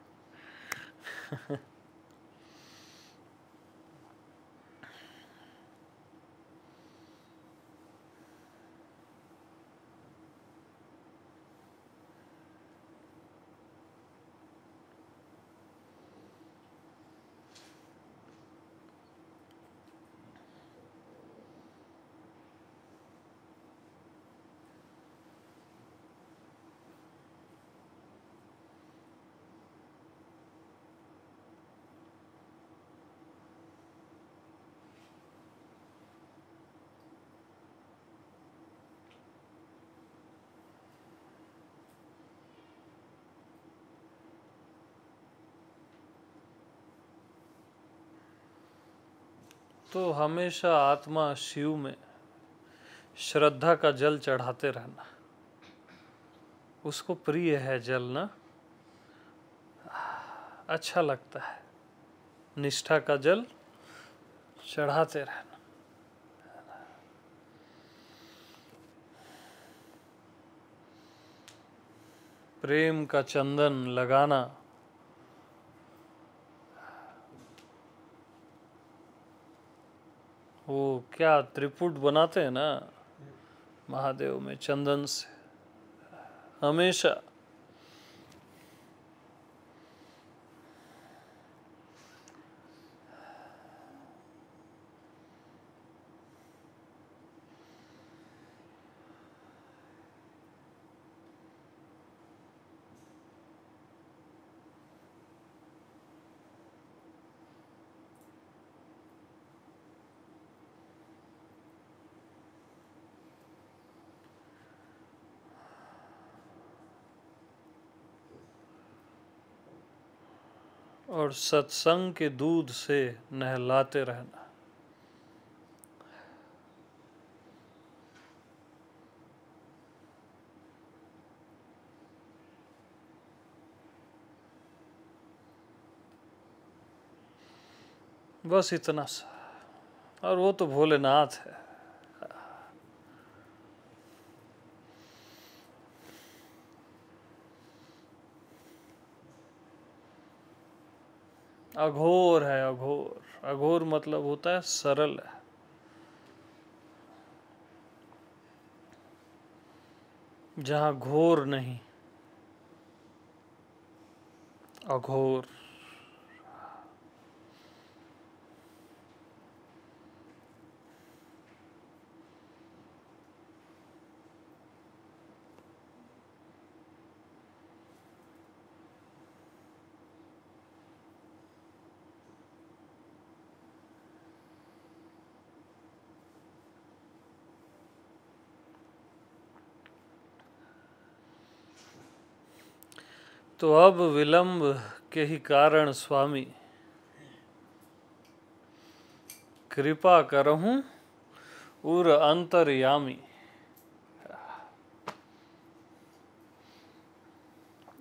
तो हमेशा आत्मा शिव में श्रद्धा का जल चढ़ाते रहना। उसको प्रिय है जल ना, अच्छा लगता है। निष्ठा का जल चढ़ाते रहना। प्रेम का चंदन लगाना। वो क्या त्रिपुट बनाते हैं ना महादेव में चंदन से, हमेशा। और सत्संग के दूध से नहलाते रहना। बस इतना सा, और वो तो भोलेनाथ है। अघोर है, अघोर। अघोर मतलब होता है सरल है। जहाँ घोर नहीं, अघोर। तो अब विलंब के ही कारण स्वामी कृपा करहूं उर अंतर्यामी।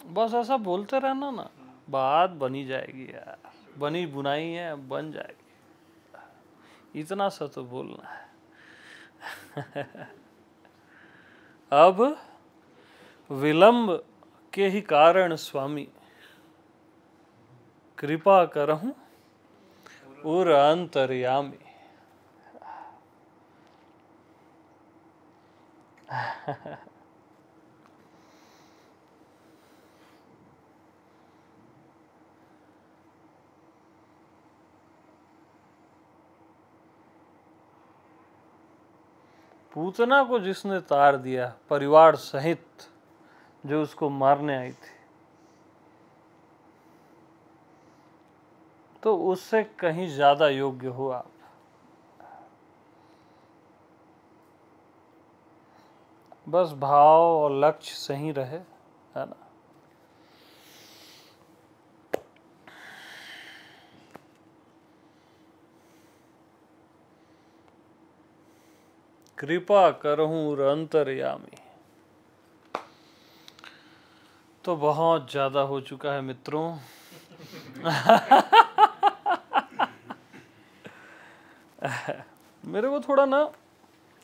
बस ऐसा बोलते रहना ना, बात बनी जाएगी यार। बनी बुनाई है, बन जाएगी। इतना सा तो बोलना है। अब विलंब के ही कारण स्वामी कृपा करहूं उर अंतर्यामी। पूतना को जिसने तार दिया परिवार सहित, जो उसको मारने आई थी, तो उससे कहीं ज्यादा योग्य हो आप। बस भाव और लक्ष्य सही रहे, है ना। कृपा करहूं अंतर्यामी। तो बहुत ज्यादा हो चुका है मित्रों। मेरे को थोड़ा ना,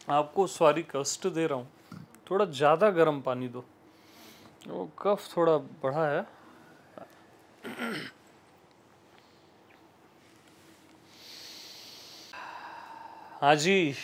आपको सॉरी कष्ट दे रहा हूँ, थोड़ा ज्यादा गर्म पानी दो, वो कफ थोड़ा बढ़ा है। हाँ जी।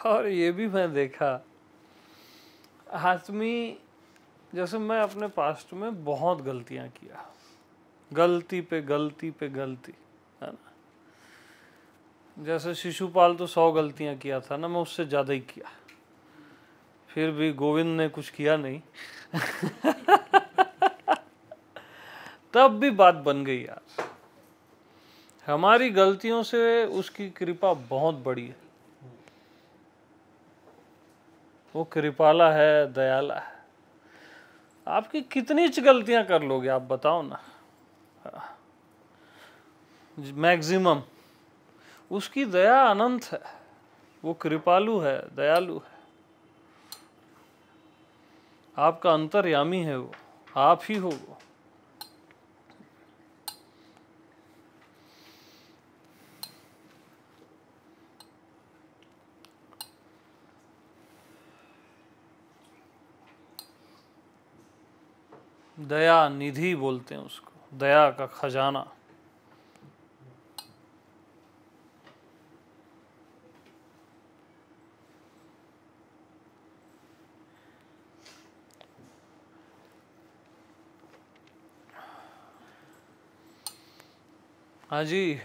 और ये भी मैं देखा, आदमी, जैसे मैं अपने पास्ट में बहुत गलतियां किया, गलती पे गलती पे गलती, है ना। जैसे शिशुपाल तो 100 गलतियां किया था ना, मैं उससे ज्यादा ही किया, फिर भी गोविंद ने कुछ किया नहीं। तब भी बात बन गई यार। हमारी गलतियों से उसकी कृपा बहुत बड़ी है। वो कृपाला है, दयाला है। आपकी कितनी गलतियां कर लोगे आप बताओ ना, मैक्सिमम। उसकी दया अनंत है, वो कृपालु है, दयालु है। आपका अंतर्यामी है वो, आप ही हो वो। दया निधि बोलते हैं उसको, दया का खजाना। हाँ जी।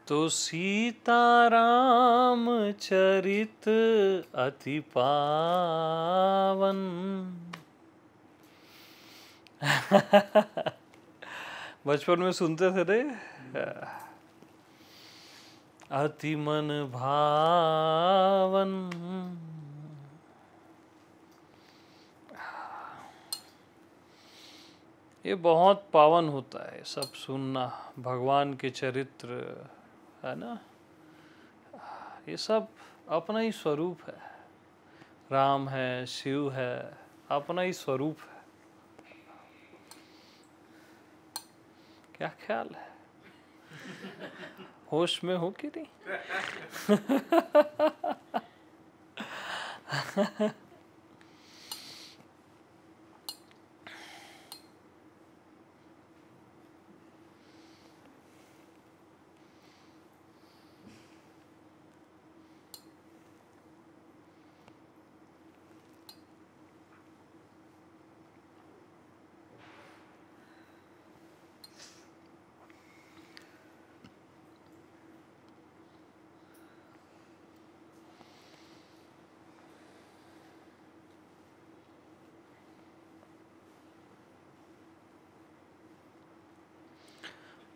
तो सीताराम चरित अति पावन। बचपन में सुनते थे रे, अति मन भावन। ये बहुत पावन होता है सब सुनना, भगवान के चरित्र, है ना। ये सब अपना ही स्वरूप है, राम है, शिव है, अपना ही स्वरूप है। क्या ख्याल है, होश में हो कि नहीं?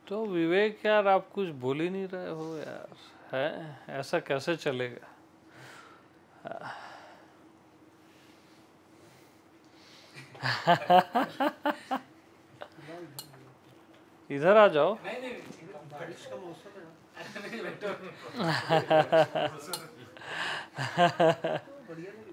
तो विवेक यार, आप कुछ बोल ही नहीं रहे हो यार, है ऐसा कैसे चलेगा? इधर आ जाओ। बारिश का मौसम है बढ़िया नहीं।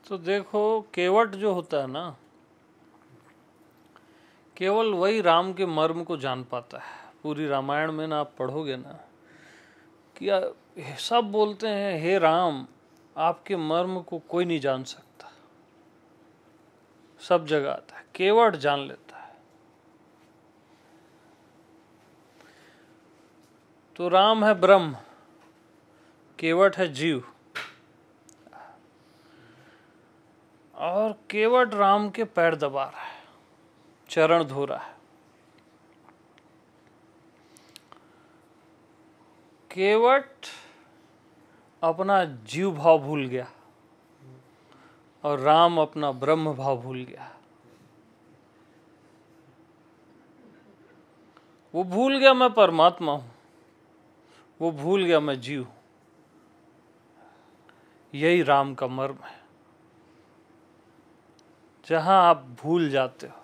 तो देखो, केवट जो होता है ना, केवल वही राम के मर्म को जान पाता है। पूरी रामायण में ना आप पढ़ोगे ना कि सब बोलते हैं हे राम, आपके मर्म को कोई नहीं जान सकता। सब जगह आता है, केवट जान लेता है। तो राम है ब्रह्म, केवट है जीव, और केवट राम के पैर दबा रहा है, चरण धो रहा है। केवट अपना जीव भाव भूल गया और राम अपना ब्रह्म भाव भूल गया। वो भूल गया मैं परमात्मा हूं, वो भूल गया मैं जीव हूं। यही राम का मर्म है। जहां आप भूल जाते हो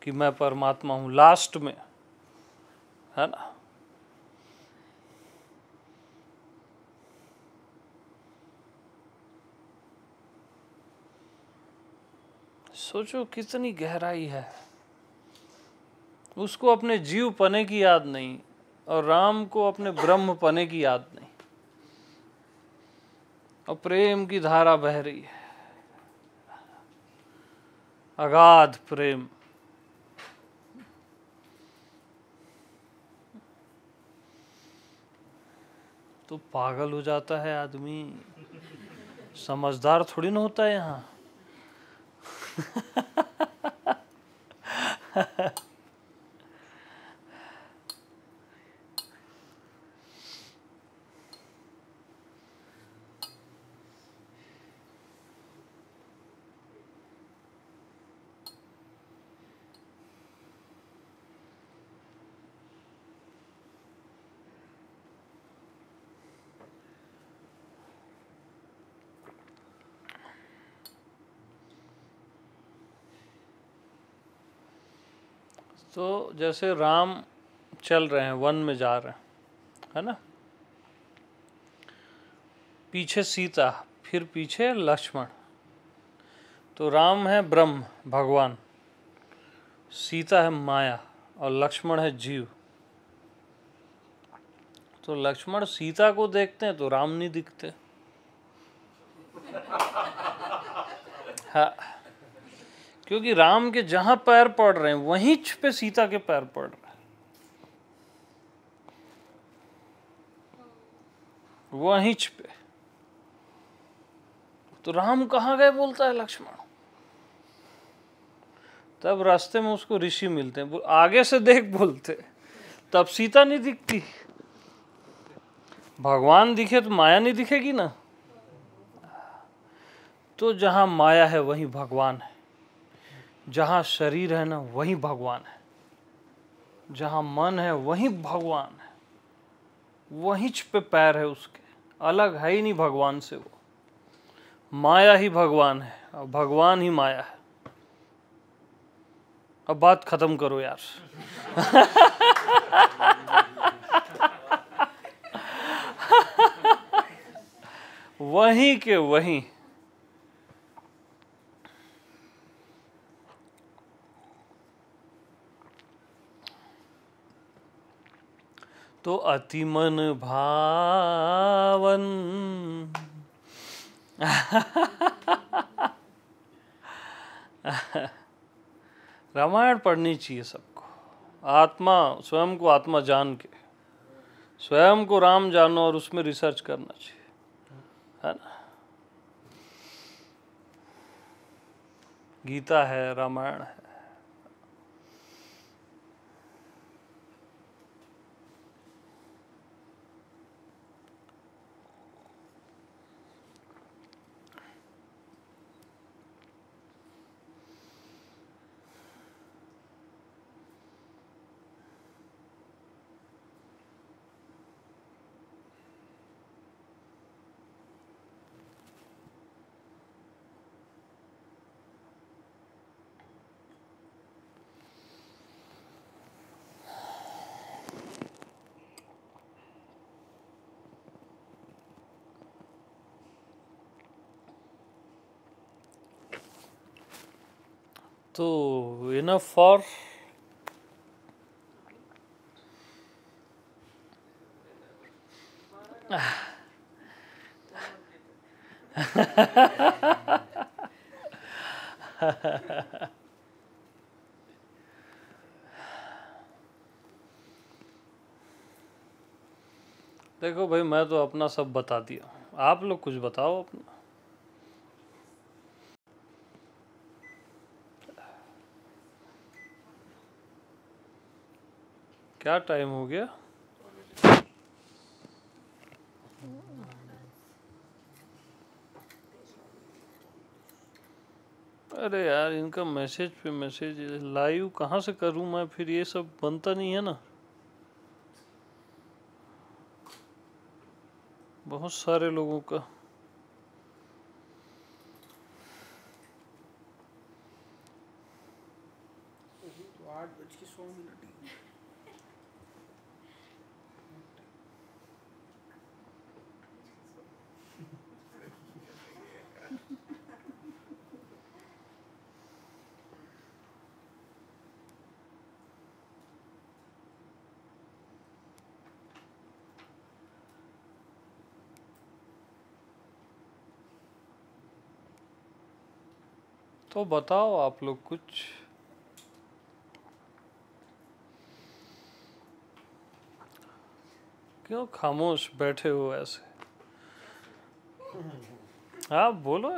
कि मैं परमात्मा हूं, लास्ट में, है ना, सोचो कितनी गहराई है। उसको अपने जीव पने की याद नहीं और राम को अपने ब्रह्म पने की याद नहीं, और प्रेम की धारा बह रही है, अगाध प्रेम। तो पागल हो जाता है आदमी, समझदार थोड़ी ना होता है यहाँ। तो जैसे राम चल रहे हैं, वन में जा रहे हैं, है ना, पीछे सीता, फिर पीछे लक्ष्मण। तो राम है ब्रह्म भगवान, सीता है माया, और लक्ष्मण है जीव। तो लक्ष्मण सीता को देखते हैं तो राम नहीं दिखते। हाँ, क्योंकि राम के जहां पैर पड़ रहे हैं वहीं पे सीता के पैर पड़ रहे हैं, वहीं पे। तो राम कहाँ गए बोलता है लक्ष्मण। तब रास्ते में उसको ऋषि मिलते हैं, आगे से देख बोलते, तब सीता नहीं दिखती। भगवान दिखे तो माया नहीं दिखेगी ना। तो जहां माया है वहीं भगवान है, जहां शरीर है ना वहीं भगवान है, जहां मन है वहीं भगवान है, वहीं पे पैर है उसके, अलग है ही नहीं भगवान से। वो माया ही भगवान है और भगवान ही माया है। अब बात खत्म करो यार। वहीं के वहीं। तो अति मन भावन रामायण पढ़नी चाहिए सबको। आत्मा, स्वयं को आत्मा जान के, स्वयं को राम जानो और उसमें रिसर्च करना चाहिए, है ना। गीता है, रामायण है। तो इनफ फॉर देखो भाई, मैं तो अपना सब बता दिया, आप लोग कुछ बताओ अपना। क्या टाइम हो गया? अरे यार, इनका मैसेज पे मैसेज, लाइव कहाँ से करूँ मैं फिर? ये सब बनता नहीं है ना। बहुत सारे लोगों का। तो 8:100 तो बताओ आप लोग कुछ। क्यों खामोश बैठे हो ऐसे? आप बोलो।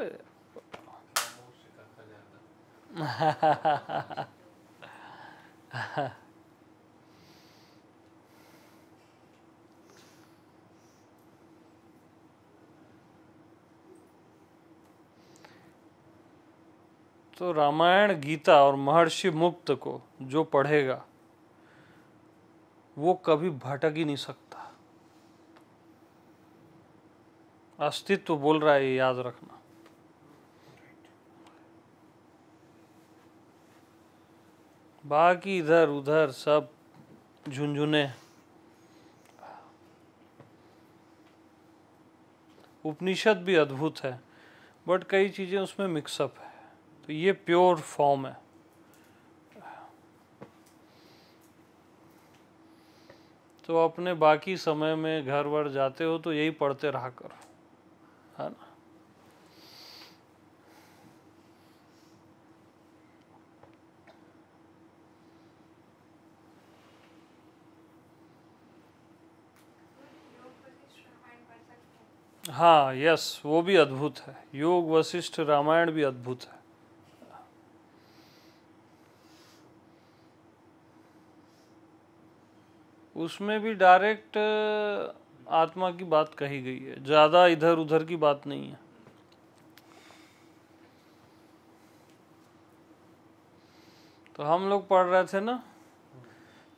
तो रामायण, गीता और महर्षि मुक्त को जो पढ़ेगा वो कभी भटक ही नहीं सकता। अस्तित्व बोल रहा है, ये याद रखना। बाकी इधर उधर सब झुनझुने। उपनिषद भी अद्भुत है, बट कई चीजें उसमें मिक्सअप है, तो ये प्योर फॉर्म है। तो अपने बाकी समय में घर वर जाते हो तो यही पढ़ते रहा करो, है ना। हाँ यस, वो भी अद्भुत है। योग वशिष्ठ रामायण भी अद्भुत है। उसमें भी डायरेक्ट आत्मा की बात कही गई है, ज्यादा इधर उधर की बात नहीं है। तो हम लोग पढ़ रहे थे ना,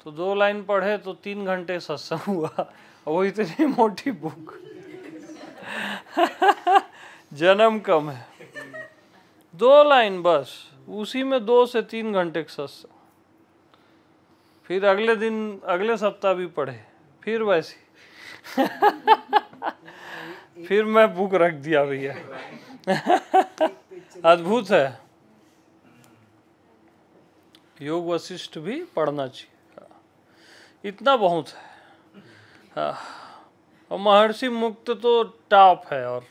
तो 2 लाइन पढ़े तो 3 घंटे सत्संग हुआ। वो इतनी मोटी बुक जन्म कम है, 2 लाइन बस, उसी में 2 से 3 घंटे का सत्संग। फिर अगले दिन अगले सप्ताह भी पढ़े, फिर वैसी फिर मैं बुक रख दिया भैया। अद्भुत है। योग वशिष्ठ भी पढ़ना चाहिए, इतना बहुत है। और महर्षि मुक्त तो टॉप है, और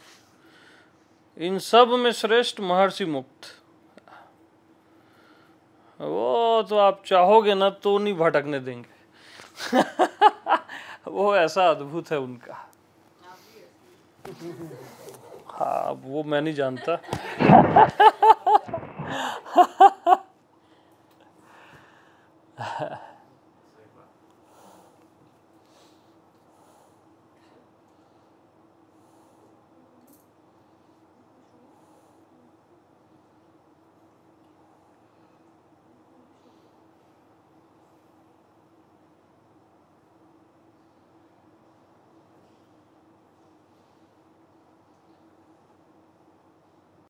इन सब में श्रेष्ठ महर्षि मुक्त। वो तो आप चाहोगे ना तो नहीं भटकने देंगे। वो ऐसा अद्भुत है उनका। हाँ वो मैं नहीं जानता।